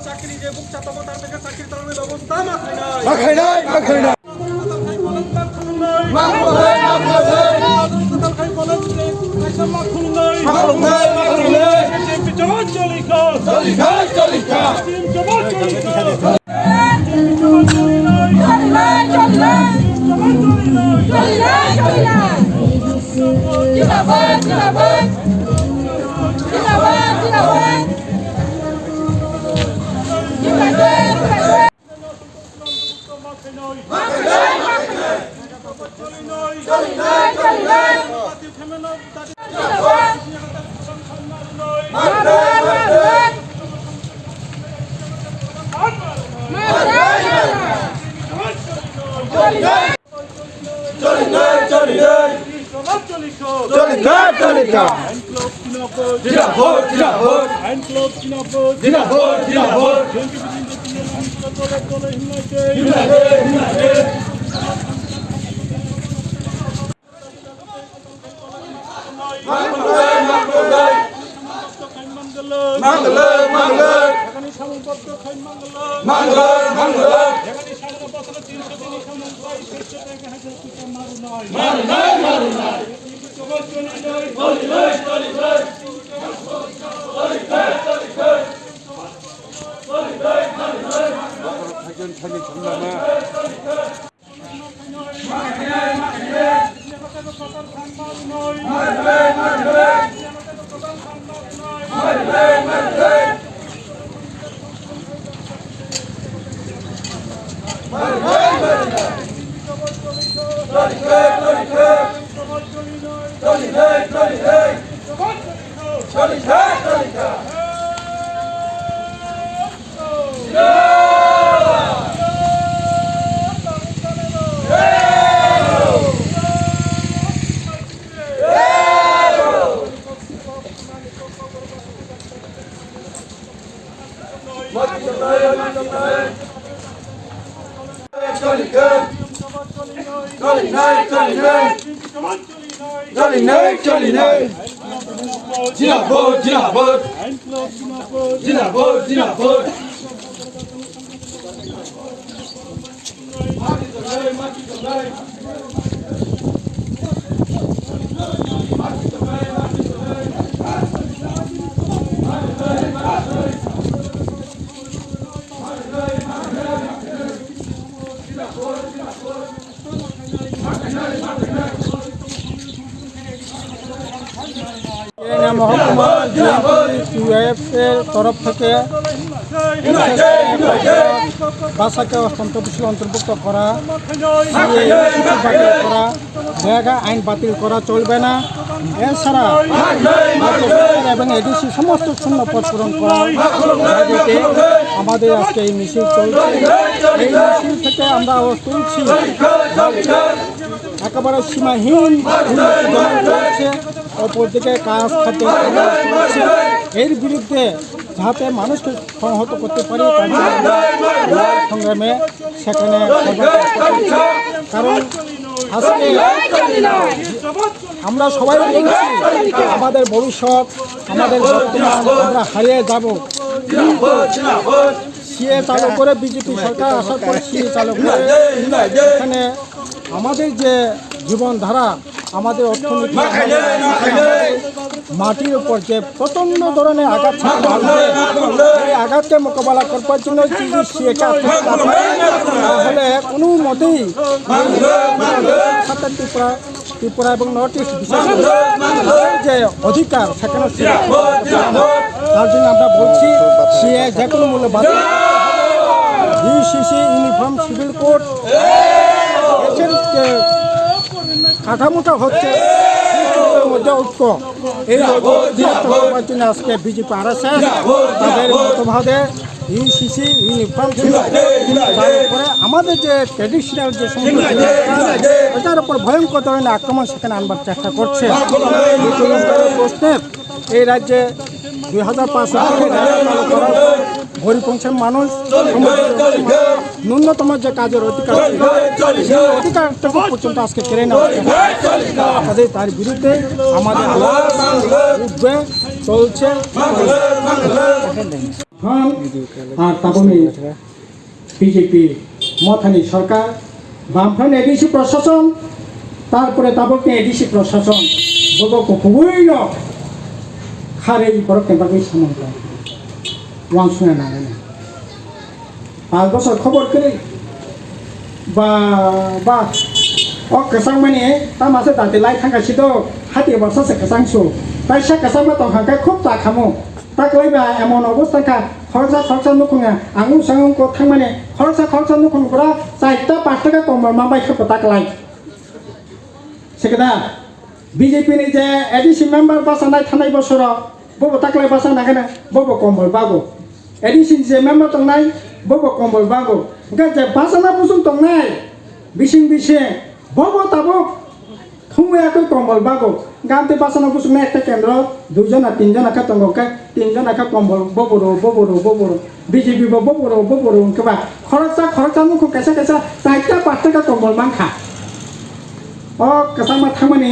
চাকরি যে বুক চাপাবো তার থেকে চাকরি চালানোর ব্যবস্থা মাথায় নাই। মহকুমা ইউএফের তরফ থেকে ভাষাকে অন্তর্ভুক্ত অন্তর্ভুক্ত করা করা জায়গা আইন বাতিল করা চলবে না। এছাড়া এবং এডিসি সমস্ত শূন্য পদ পূরণ করা আমাদের আজকে এই মিছিল চলছে। এই মিছিল থেকে আমরা তুলছি একেবারে সীমাহীন চলছে, অপরদিকে কাজ খাতে চলছে। এর বিরুদ্ধে যাতে মানুষকে সংহত করতে পারি সংগ্রামে সেখানে কারণ আজকে আমরা সবাই বলছি আমাদের ভবিষ্যৎ আমাদের বর্তমান আমরা হারিয়ে যাব। সিএ চালু করে বিজেপি সরকার আসার পর সিএ চালু করে এখানে আমাদের যে জীবনধারা আমাদের অর্থনীতি মাটির উপর যে প্রচণ্ড ধরনের আঘাত এই আঘাতকে মোকাবেলা করবার জন্য যদি সিএকে তাহলে কোনো মতেই ত্রিপুরা এবং নর্থ ইস্ট বিশেষ যে অধিকার সেখানে তার জন্য আমরা বলছি সিএ যে কোনো মূল্যে বাদ ইউসিসি ইউনিফর্ম সিভিল কোড এর যে কাঠামোটা হচ্ছে মধ্যে ঐক্য এই করবার জন্য আজকে বিজেপি আরএসএস তাদের মতবাদে ইউসিসি ইউনিফর্ম করে আমাদের যে ট্রেডিশনাল যে সমস্ত এটার উপর ভয়ঙ্কর ধরনের আক্রমণ সেখানে আনবার চেষ্টা করছে। প্রশ্নে এই রাজ্যে 2005 সালে হরিপংশের মানুষ ন্যূনতম যে কাজের অধিকার সেই অধিকারটুকু পর্যন্ত আজকে কেড়ে নেওয়া হচ্ছে। তার বিরুদ্ধে আমাদের আওয়াজ উঠবে, চলছে। আর তাবনি বিজেপি মথানি সরকার, বামফ্রন্ট এডিসি প্রশাসন, তারপরে তাবকনি এডিসি প্রশাসন বলবো খুবই খারে বরফ বাকি সামন্ত ওয়ান শুনে না 5 বছর খবর করে বা কেসাং মানে তার মাসে তাতে লাই থাকাছিল হাতি বছরসে কেসাংসু তাই সে কেসাং বা তংখায় খুব তা খামো তাকলাইবা এমন অবস্থাখা খরচা নুখুঙা আঙু সাঙুখौ थांमाने खरसा नुखुंगफ्रा 4-5 টাকা কমर मा बायखौ ताकलाय सेकेदा बीजेपी नि जे एडिसि मेम्बार बासानाय थानाय बोसोराव बबो ताकलाय बासा नागाना बबो कमल बागो एडिसि जे मेम्बार तंनाय बबो कमल बागो जे बासाना बुसुं तंनाय बिसिं बबो ताबो थुंयाखौ कमल बागो गांते बासाना बुसुंनाय एकटा केन्द्र 2 जना 3 जना का तंगोका 3 जना का कमल बबोरो बीजेपी बबोरो केबा खरचा नुखौ कैसा 4-5 टाका कमल मांखा केसामा थांमाने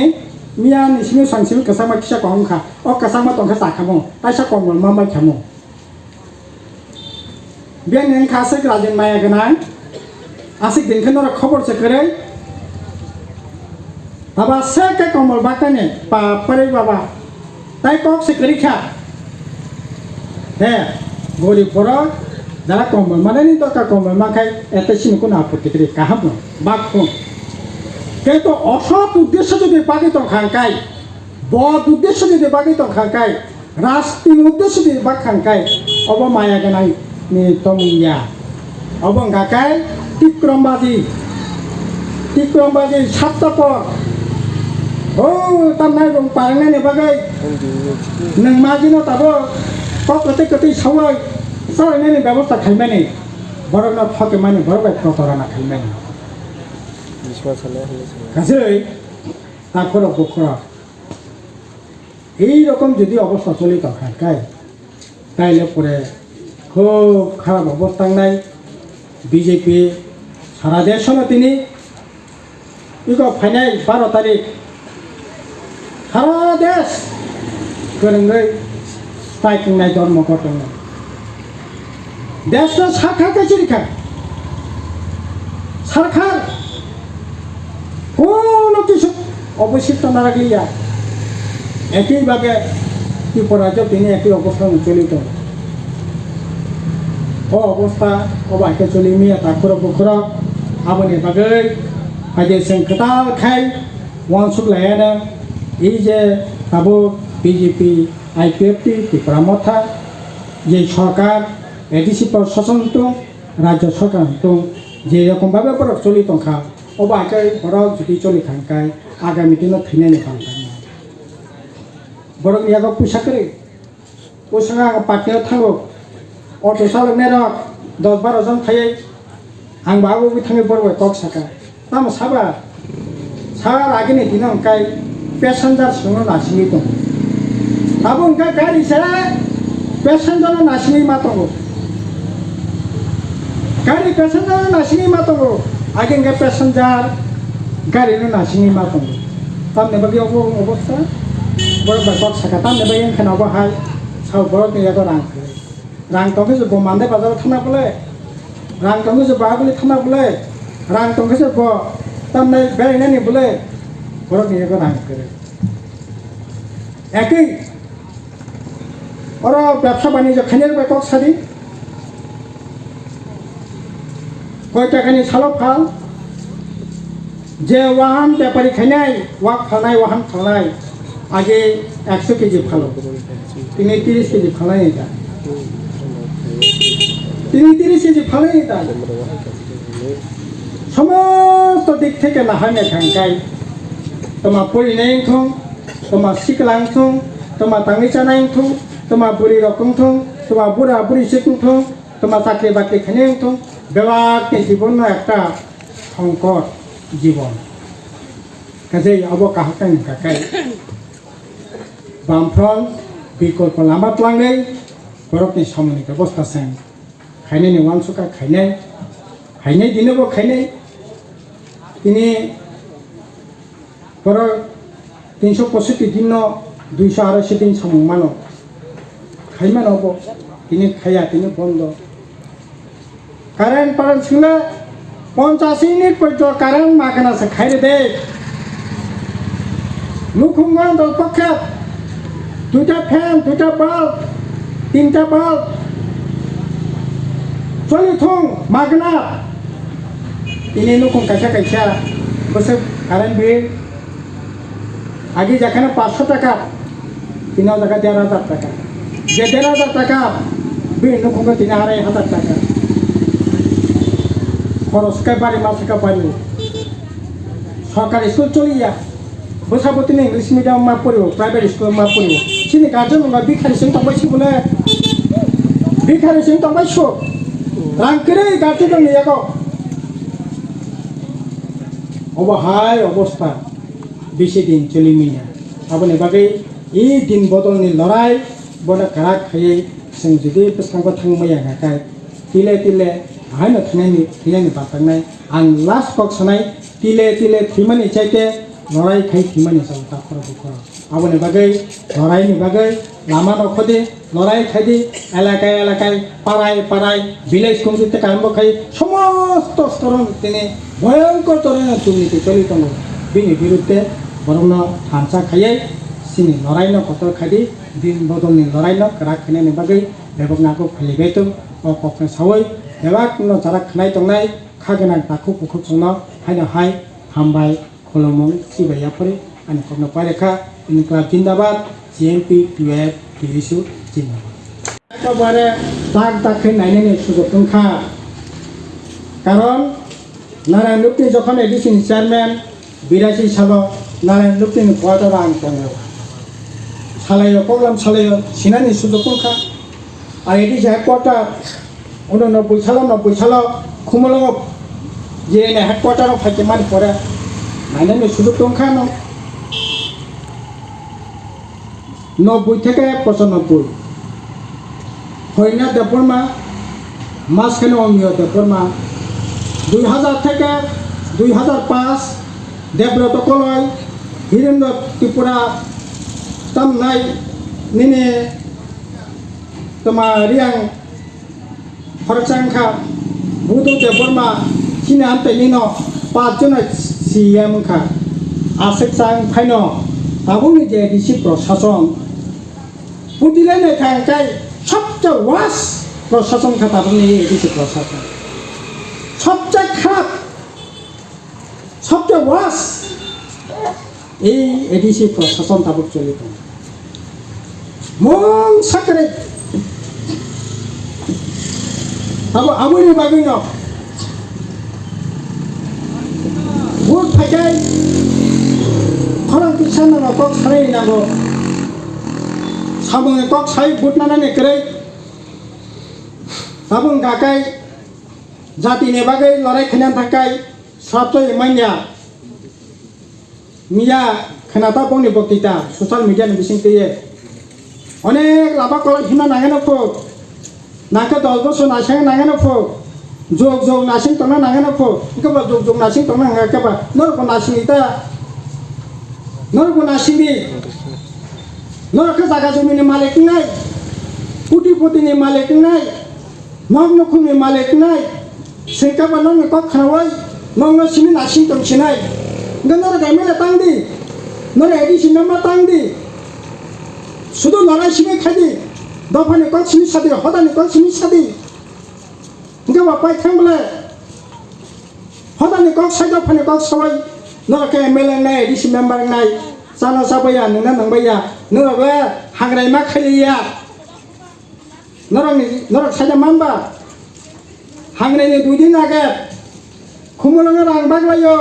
मिया निसिमि सांसिमि केसामा खिसा कहमखा केसामा तंखा साखामो ताइसा कमल मा माइखामो बे नेंखासे राजेन माया गना आसिक दिनखनो खबर सेकरै बाबा से के कमल बाकाने पापरे बाबा ताइ कक सेकरिखा हे गरीब परा যারা কমল মানে নি দরকার কমল মাখাই এত সিন কোন আপত্তি করে কাহাব বাক্য কিন্তু অসৎ উদ্দেশ্য যদি বাকি তো খাঙ্কাই বদ উদ্দেশ্য যদি বাকি তো খাঙ্কাই রাষ্ট্রীয় উদ্দেশ্য যদি বাক খাঙ্কাই অব মায়া গানাই নি তমিয়া অব গাকাই টিক্রমবাজি সাতটাপর ও তার নাই রং পারেনা নে বাগাই নং মাজিনো তাবো কততে সাওয়াই सारायनायनि व्यवस्था खालामनानै बर'ना फाके माने बर'बाय प्रतरना खालामनानै गासै तारপরে বকরা এই রকম যদি অবস্থা চলি থাকায় তাইলে পরে খুব খারাপ অবস্থা নাই বিজেপি সারা দেশ তিনি ইগো ফাইনাল 12 তারিখ সারা দেশ গরঙ্গই স্ট্রাইকিং নাই ধর্ম ঘটনা দেশটা শাখা কাছিরিখা সরকার কোনো কিছু অবশিষ্ট না রাখলিয়া একইভাবে ত্রিপুরাজ্য তিনি একই অবস্থান চলিত অবস্থা অবাকে চলিমিয়া তারপরে বখরা আবনি বাগৈ আজে সংকটাল খাই ওয়ানসুক লায়ানা এই যে তাবো বিজেপি আইপিএফটি ত্রিপুরা মথা যে সরকার एडिसि प्रशासन तो राज्य सरकार तो जे रकम भावे बरफ चलि तंखा अबाकै बरफ जुदि चलि थांकाय आगामी दिनाव थैनायनि थांकाय बरफ यागो पुसा करे पुसा पार्टियाव थांगो अटो सालायनाय 10-12 जन थायो आं बाबो थाङो बरफ कक साका ताम साबा सार आगेनि दिनाव काय पेसेन्जार सुनो नासिनि दं ताबो का गारि से पेसेन्जार नासिनि मा दं गाड़ी पैसेंजर नासिनी मातंगो आगे के पैसेंजर गाड़ी नो नासिनी मातंगो तब ने बगी अवस्था बड़ बक सका तब ने बयन खना बहाय साव बड़ ने यागो रां तंगे जो बमानदे बाजार थाना बोले रां तंगे जो बागली थाना बोले रां तंगे जो ब तब ने बेने ने बोले बड़ ने यागो रां करे একই और व्यवसा बाणिज्य खानेर बेकक सादी कय टाकानि सालो फाल जे वाहन व्यापारी खानाय वाक फालनाय वाहन फालनाय आगे 100 केजी फालो তিনি 30 केजी फालनाय दा তিনি 30 केजी फालनाय दा समस्त दिक থেকে নাহানে থাঙ্কাই তোমা পরিনাय থং তোমা सिकलां थं তোমা ताङै जानाय थं তোমা बुरि रकम थं তোমা बुरा बुरि सिकुं थं তোমা চাকরি বাকরি খানাय थं बेबाके जीवन एक संकट जीवन काजे अब कहाकाय बामफ्रन विकल्प लामा लांनाय बरफनि सामनि व्यवस्था सें खायनायनि वानसुका खायनाय खायनाय दिनोबो खायनाय दिनै बर' 365 दिन 280 दिन साममानो खायमानोबो दिनै खाया दिनै बन्द कारेन्ट पारेन्ट सोंले 50 मिनिट पर्यन्त कारेन्ट मागनासो खायरे दे नुखुमगोन दस पक्षे 2टा फेन 2टा बाल्ब 3टा बाल्ब चलिथं मागना दिनै नुखुम कायसा बोसोर कारेन्ट बिल आगे जाखाना 500 टाका दिनाव जाका 1500 टाका जे 1500 टाका बे नुखुमगो दिना 2500 टाका खरस का बारे मासका बारे सरकारी स्कुल चलिया बोसाबोतिनि इंलिश मीडियम मा पढ़ियो प्राइवेट स्कुल मा पढ़ियो सिनि गार्जेन नङा बिखारिसिम थांबायसो बोले बिखारिसिम थांबायसो रांकेरे गार्जेन दंनियाखौ अबहाय अवस्था बेसे दिन चलिमिना आबोनि बागै ई दिन बदलनि लड़ाई बना काराक खायै जों जुदि बेसांबा थांमाया गाकाय तिले हायनो थैनायनि बारतांनाय आं लास्ट कक सानाय तिले थैमानि चाइते लड़ाई खाय थैमानि सालता खर आबोनि बागै लड़ाईनि बागै लामा नखदि लड़ाई खायदि एलाकाय पाराय विलेज कमिटी आरम्भ खाय समस्त स्तरन तिनि भयंकर धरনের दुर्नीति चलित दङ बिनि बिरुद्धे बरंनो हानसा खायै सिनि लड़ाईनो कतर खायदि दिन बदलनि लड़ाईनो काराक खायनायनि बागै बेबकनाखौ फालिबाय दं अ ककने सावै बेबाकनो जारा खानाय दंनाय खागोनां दाखु बुखु संनो हायनो हाय हामबाय खुलुमो सिबायाफोर आंनि ककनो पायरेखा इनक्लाब जिंदाबाद जिएमपि टिएफ टिएसु जिंदाबाद एकेबारे दाग नायनायनि सुजुग दंखा कारण नारायण लुक्ति जखन एडिसिन चेयारमैन 82 सालाव नारायण लुक्तिनि क्वार्टार आं दङो सालायो प्रग्राम सालायो सिनानि सुजुग दंखा आरो एडिसि हेडक्वार्टार 90 सालाव खुमलंआव जिरायनाय हेडक्वार्टाराव फाइके मानसिफोरा नायनायनि सुजुग दंखा 90 থেকে 95 হইনা দেববর্মা মাঝখানে অমিয় দেববর্মা 2000 থেকে 2005 দেবব্রত কলয় বীরেন্দ্র ত্রিপুরা তামনাই নিনে তোমা রিয়াং ফরচাংখা বুধু দেববর্মা চিনা আনতাইনিনো 5 জন সিএম খা आसेकसां फाइनो आबुनि जे डिसि प्रशासन पुदिले थांकाय सबसे वास प्रशासन खाताबुनि डिसि प्रशासन सबसे खराब सबसे वास এই এডিসি প্রশাসন তাবুক চলিত মন সাকরে আবুনি বাগিন ভোট ফাইকাই खरं किसान नांगौ कक साराय नांगौ साबुं कक साय बुट नानानै केरै साबुं गाकाय जातिनि बागै लड़ाई खायनायनि थाखाय साबसय मानिया मिया खोनाता बंनि बक्तिता ससियेल मिडियानि बिसिंतिये अनेक लाबा कल हिना नांगेनो फो नांखो 10 बोसोर नासें नांगेनो फो जग नासिं तंना नांगेनो फो इखबा जग नासिं तंना नांगेबा नरको नासिंता नरको नासिंदि नरको जागा जमिनि मालिक नाय कुटिपतिनि मालिक नाय नखुमनि मालिक नाय सेकाबा नंग कक खानावै नंग सिनि नासिं तंसिनाय नर गामिला तांदि नर एडिसि नामा तांदि सुदु लड़ाई सिमे खादि दफानि कक सिनि सादि हदानि कक सिनि सादि गबा पाइ थांबले हदानि कक साइ दफानि कक सवाय नरके एमएलए नाय एडिसि मेम्बार नाय जाना जाबाया नोंना नंबाया नरबे हांग्राय मा खालिया नरक साइदा मानबा हांग्रायनि दुइदिन आगे खुमलंगा रां बागलायो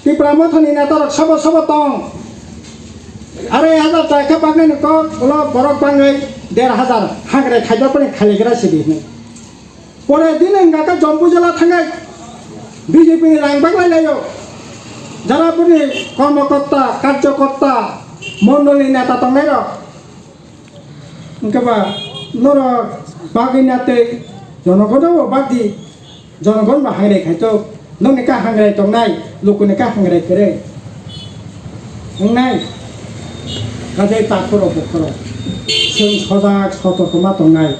तिप्रा मथनि नेतारक सब दं आरो 1000 टाका बागनाय नक उला बरक बाङै 1500 हांग्राय खायदाफोरनि खालिग्रा सिदिनो परे दिन गाका जम्बु जिल्ला थाङै बिजेपिनि रां बागलायो जारापुरनि कर्मकर्ता कार्यकर्ता मण्डलनि नेता दंनाय र ओंखाबा नर बागिनाते जनगणव बागि জনগণ বা হাইরাই খাইতো নংনি কা হাংরাই তংনাই লুকুনি কা হাংরাই করে नंनाय गाजै ताखुरो बखरो जों सजाग सतर्कमा दंनाय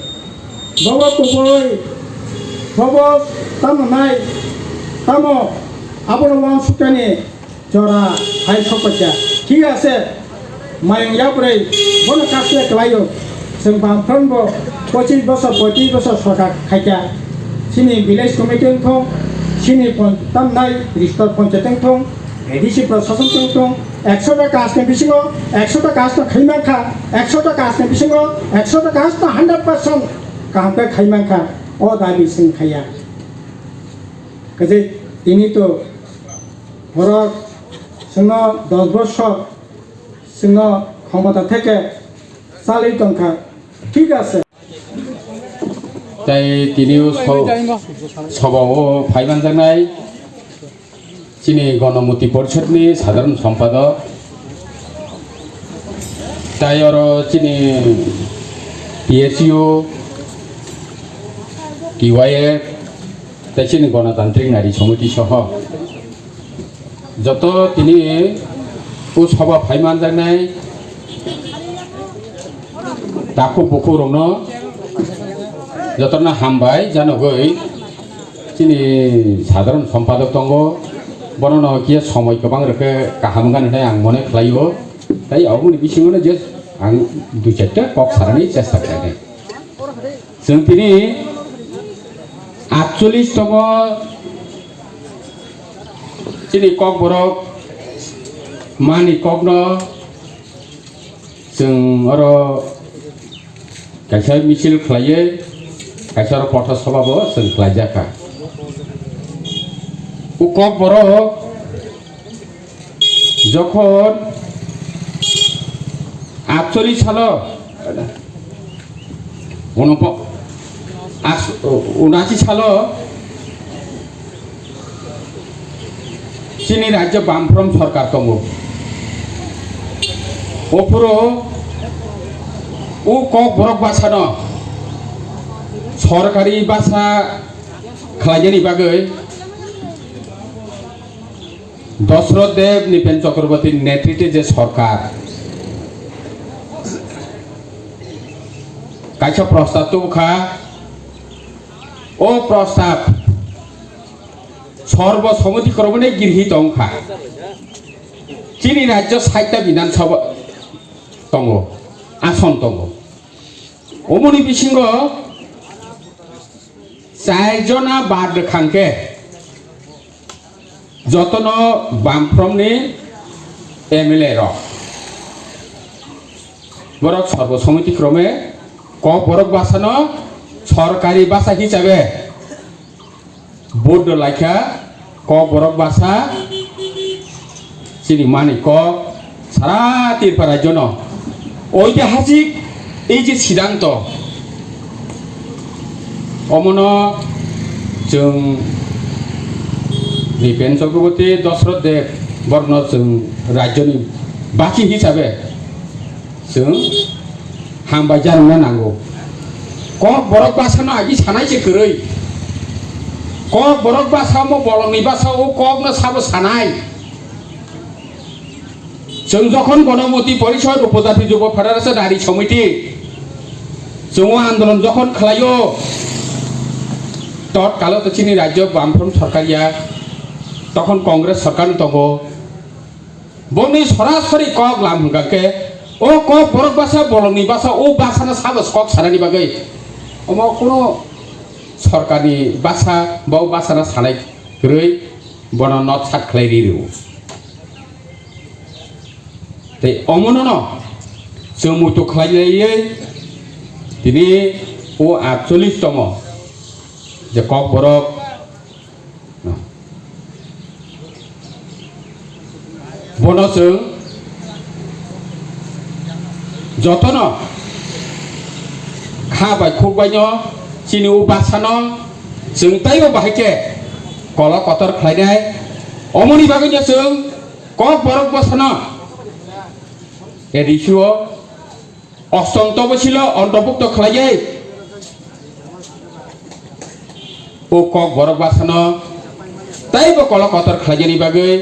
बब गुबै बब तामनाय तामो आबनो वान सुकानि जरा हाय सकजा ठीक আছে मायं याब्रै बन कासे क्लायो जों बामफ्रोमबो 25 বছর 35 বছর সরকার खायजा सिनि विलेज कमिटि थं सिनि तामनाय रिस्टर पन्चायत थं एडिसि प्रशासन थं 100টা কাজनि बिसिङाव 100টা কাজটা खायमाखा 100টা काजनि बिसिङाव 100টা काजटा 100% कामखौ खायमाखा अ दाबि जों खाया गजे दिनै तो बरक जोंनो 10 বছর जोंनो ক্ষমতা থেকে চালি দंखा ঠিক আছে তাই তিনিও সভাও ফাইমান জানাই চিনি গণমতি পরিষদনি সাধারণ সম্পাদক তাই আর চিনি পিএসইউ টিওয়াইএফ তাই চিনি গণতান্ত্রিক নারী সমিতি সহ যত তিনি ও সভা ফাইমান জানাই তাকু বুকুরनो যতনা হামবাই জানগৈ চিনি সাধারণ সম্পাদক দङ বর্ণনা কি সময় गोबां रोखो गाहाम गाननाय आं मने खालायो তাই आवनि बिसिङावनो जे आं दुइ चारटा कक सारनि चेष्टा खालामदों जों दिनै 48तम चिनि कक बरक मानि ककनो जों आरो कायसा मिছিল खालायो कायसा पथ सभाबो जों खालायजाखा उकक बरक যখন 48 সাল 79 সাল চিনি রাজ্য বামফ্রম সরকার দङ ওপুরো ও কক বরক বাসানো সরকারি বাসা খালাইजेनि बागै दशरथ देव निपेन चक्रवर्ती नेतृत्वे जे सरकार कायसा प्रस्ताव तुखा ओ प्रस्ताव सर्वसम्मतिक्रमे गृहीत अंखा चिनी राज्य 60टा विधानसभा दङ आसन दङ अमनि बिसिङाव 4 जना बाद खांके যতন বামফ্রমনি এমএলএ র বরক সর্বসম্মতিক্রমে ক বরক বাসানো সরকারি বাসা হিসাবে বোর্ড লাইখা ক বরক বাসা চিনি মানি ক সারা ত্রিপুরা রাজ্য ঐতিহাসিক এই যে সিদ্ধান্ত অমন जों निपेन चक्रवर्ती दशरथ देव बर्ण जों राज्यनि बाकी हिसाबै जों हामबाय जानो नांगौ कक बरक बासानो आगि सानायसे गोरै कक बरक बासामो बलंनि बासाओ ककनो साबो सानाय जों যখন গণমতি পরিষদ উপজাতি যুব ফেডারেশন নারী সমিতি जों आंदोलन যখন खालायो तत्काल तो चिनी राज्य बामफ्रम सरकारिया तखन कांग्रेस सरकार दङ बनि सरासरि कक लामगाके ओ कक बरक बासा बलंनि बासा ओ बासाना साबस कक सानानि बागै अम कोनो सरकारनि बासा बाव बासाना सानाय गरै बन नट सात खलायरिरु ते अमनन जों मुतो खलाययै दिनै ओ 48तम जे कक बरक बनजों जतन खाबाय खुबायनो चिनि बासानो जों ताइबो बाहायके कला कतर खालायनाय अमनि बागैनो जों कक बरक बासानो एडिसिओ अष्टम तबसिल अन्तर्भुक्त खालायै ও কক বরক বাসানো তাইবো কল কতর খাজানি বাগৈ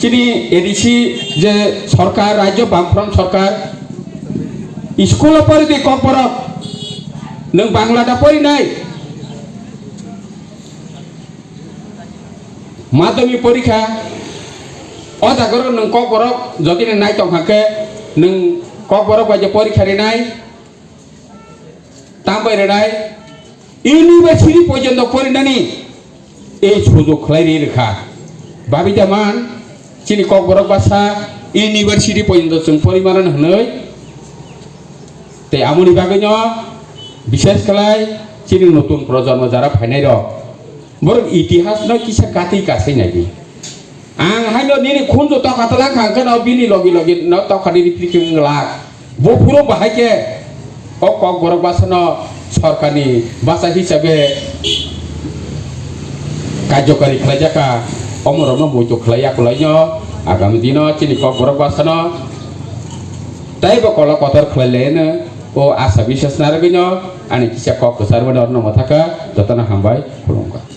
চিনি এডিসি যে সরকার রাজ্য বামফ্রন্ট সরকার স্কুল পরিদি কক বরক নং বাংলাটা পড়ি নাই মাধ্যমিক পরীক্ষা অজাগর নং কক বরক যদি নাই তংহাকে নং কক বরক বাজে পরীক্ষা রে নাই তামবাই রে নাই ইউনিভার্সিটি পর্যন্ত পরিণানি এই সুযোগ খাইরে রেখা ভাবি যেমন চিনি কক বরক বাসা ইউনিভার্সিটি পর্যন্ত जों পরিমাণ হনৈ তে আমনি বাগৈন বিশেষ খালাই চিনি নতুন প্রজন্ম যারা ফাইনাই রক বরং ইতিহাস নয় কিসা গাতি কাছে নাকি आं हाइनो निनि खुनजो तखातला खांखन अब बिनि लगी लगी न तखानि प्रिकिं लाख बपुरो बाहायके ओ कक बरक बासन सरकारनि भाषा हिसाबै कार्यकारी खालायजाका अमरनो बयजो खालायाखलायनो आगामी दिन चिनि कक बरक बासन ताइबो कल कतर खालायलेनो ओ आशा विशेष नारगैनो आनि किसा कक सारबो नर्न मथाका जतन हामबाय खुलुमबाय।